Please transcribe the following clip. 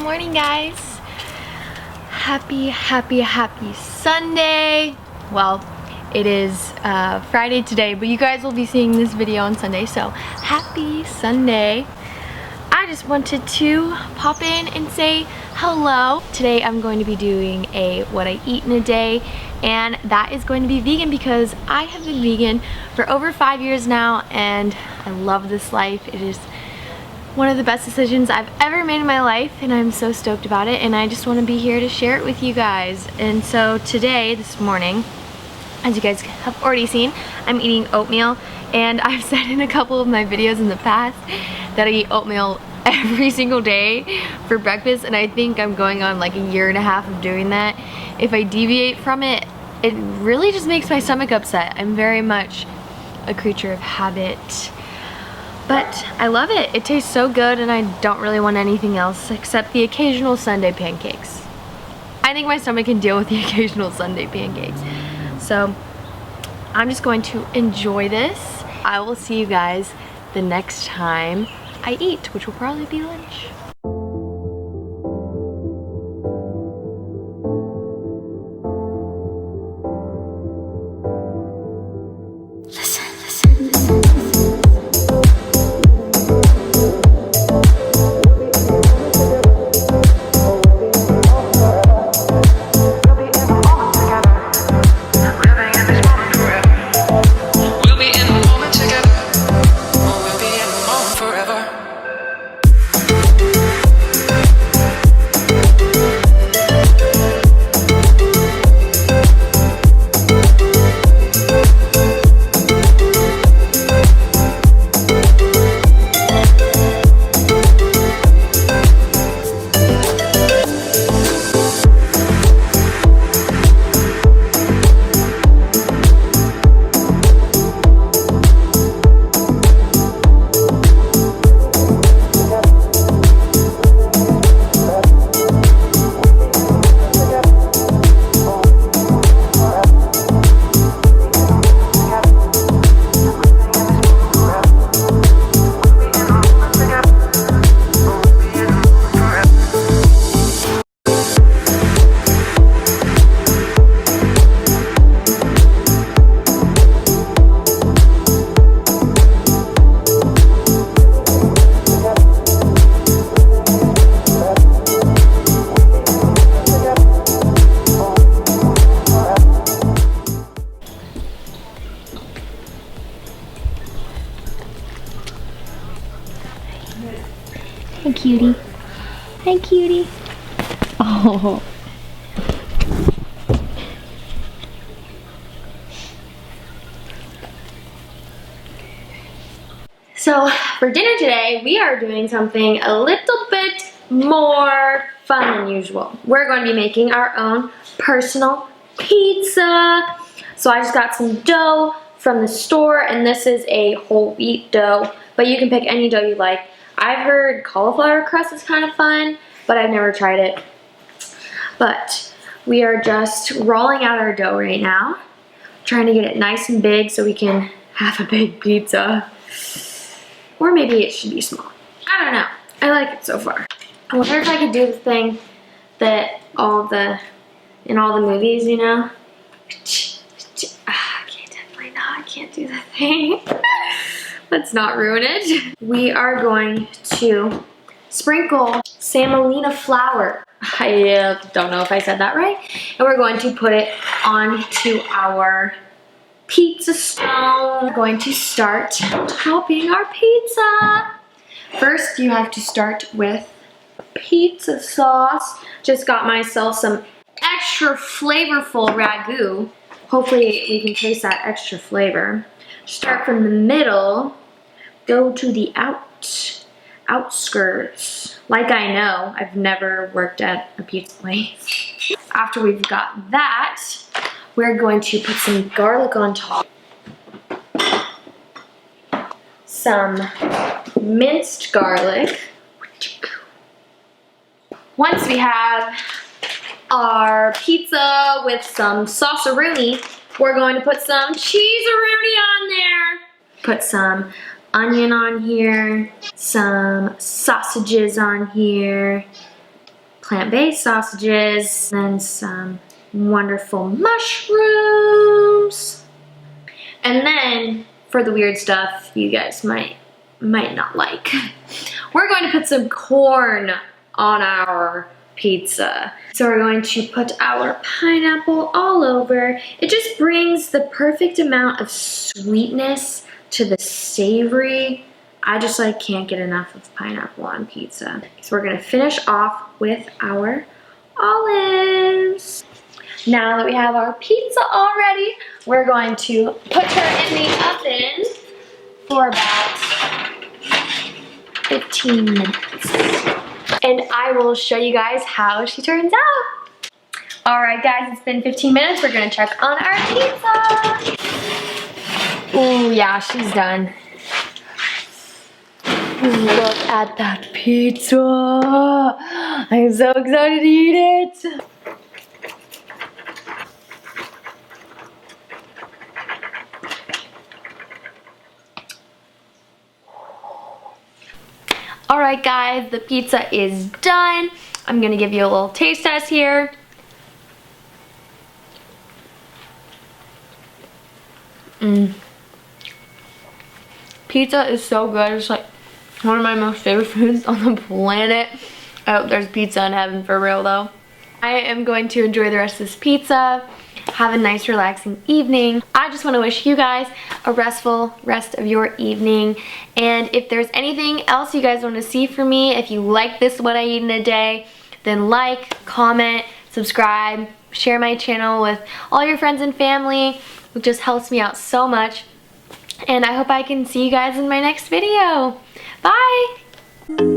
morning, guys. Happy Sunday. Well, it is Friday today, but you guys will be seeing this video on Sunday, so happy Sunday. I just wanted to pop in and say hello. Today I'm going to be doing a what I eat in a day, and that is going to be vegan because I have been vegan for over 5 years now, and I love this life. It is one of the best decisions I've ever made in my life, and I'm so stoked about it, and I just want to be here to share it with you guys. And so today, this morning, as you guys have already seen, I'm eating oatmeal, and I've said in a couple of my videos in the past that I eat oatmeal every single day for breakfast, and I think I'm going on like a year and a half of doing that. If I deviate from it, it really just makes my stomach upset. I'm very much a creature of habit. But I love it. It tastes so good, and I don't really want anything else except the occasional Sunday pancakes. I think my stomach can deal with the occasional Sunday pancakes. So I'm just going to enjoy this. I will see you guys the next time I eat, which will probably be lunch. Hi, cutie. Hi, cutie. Oh. So for dinner today, we are doing something a little bit more fun than usual. We're going to be making our own personal pizza. So I just got some dough from the store, and this is a whole wheat dough, but you can pick any dough you like. I've heard cauliflower crust is kind of fun, but I've never tried it. But we are just rolling out our dough right now, trying to get it nice and big so we can have a big pizza. Or maybe it should be small. I don't know. I like it so far. I wonder if I could do the thing that in all the movies, you know? I can't, definitely not. I can't do the thing. Let's not ruin it. We are going to sprinkle semolina flour. I don't know if I said that right. And we're going to put it onto our pizza stone. We're going to start topping our pizza. First, you have to start with pizza sauce. Just got myself some extra flavorful ragu. Hopefully we can taste that extra flavor. Start from the middle, go to the outskirts. Like I know, I've never worked at a pizza place. After we've got that, we're going to put some garlic on top. Some minced garlic. Once we have our pizza with some sauce-a-rooney, we're going to put some cheese-a-rooney on there. Put some onion on here, some sausages on here, plant-based sausages, then some wonderful mushrooms. And then for the weird stuff you guys might not like, we're going to put some corn on our pizza. So we're going to put our pineapple all over. It just brings the perfect amount of sweetness to the savory. I just like can't get enough of pineapple on pizza. So we're gonna finish off with our olives. Now that we have our pizza all ready, we're going to put her in the oven for about 15 minutes. And I will show you guys how she turns out. All right, guys, it's been 15 minutes. We're gonna check on our pizza. Ooh, yeah, she's done. Look at that pizza. I'm so excited to eat it. All right, guys, the pizza is done. I'm gonna give you a little taste test here. Pizza is so good. It's like one of my most favorite foods on the planet. I hope there's pizza in heaven for real though. I am going to enjoy the rest of this pizza. Have a nice relaxing evening. I just want to wish you guys a restful rest of your evening. And if there's anything else you guys want to see from me, if you like this what I eat in a day, then like, comment, subscribe, share my channel with all your friends and family. It just helps me out so much. And I hope I can see you guys in my next video. Bye!